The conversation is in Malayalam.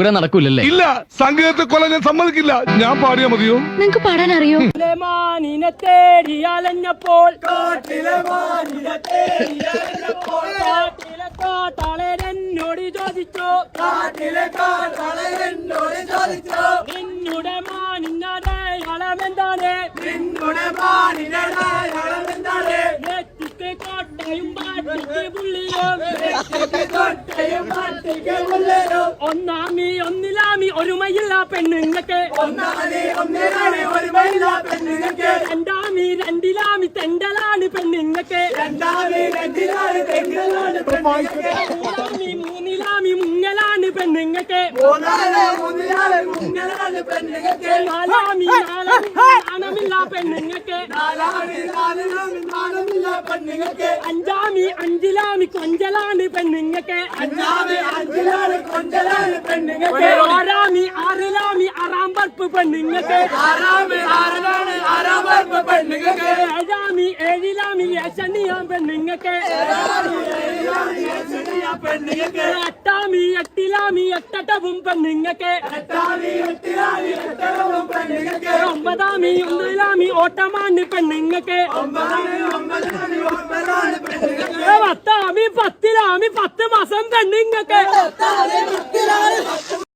പ്രോഗ്രാം നടക്കൂലല്ലേ? ഇല്ല, സംഗീതത്തെ കൊല്ലാൻ ഞാൻ സമ്മതിക്കില്ല. ഞാൻ പാടിയാ മതിയോ? നിങ്ങക്ക് പാടാൻ അറിയോ? മാനിനെ തേടിയാലഞ്ഞപ്പോൾ കാട്ടിലെ കാട്ടാളെന്നോട് ചോദിച്ചോ, നിന്നുടെ മാനിന്റെ അളമെന്താണ്? നെറ്റിക്ക് കോട്ടയും പാട്ടിക്ക് പുള്ളിയും ഒന്നിലാമി ഒരുമയില്ല പെണ്ണുങ്ങൾക്ക്, രണ്ടിലാമി തെണ്ടലാണ് പെണ്ണുങ്ങൾക്ക്, മൂന്നിലാമി മുങ്ങലാണ് പെണ്ണുങ്ങൾക്ക്, നാലാമി നാണമില്ല പെണ്ണുങ്ങൾക്ക്, അഞ്ചിലാമി കൊഞ്ചലാണ് പെണ്ണുങ്ങൾക്ക്, ആറിലാമി അറാമ്പർപ്പ് പെണ്ണുങ്ങൾക്ക്, ഏഴിലാമി ലേശണിയാൻ പെണ്ണുങ്ങൾക്ക്, എട്ടിലാമി എട്ടവും പെണ്ണുങ്ങൾക്ക്, ഒന്നിലാമി ഓട്ടമാണ് പെണ്ണുങ്ങൾക്ക്, പത്തിലാമി 10 മാസം പെണ്ണുങ്ങൾക്ക്.